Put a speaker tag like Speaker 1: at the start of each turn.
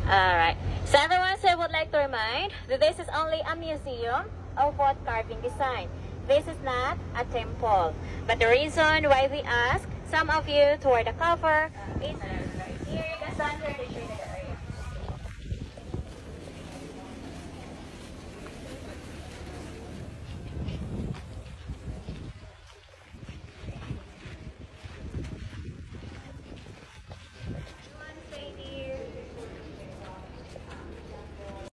Speaker 1: Alright. So everyone, so I would like to remind that this is only a museum of wood carving design. This is not a temple. But the reason why we ask some of you to wear the cover is here, the standard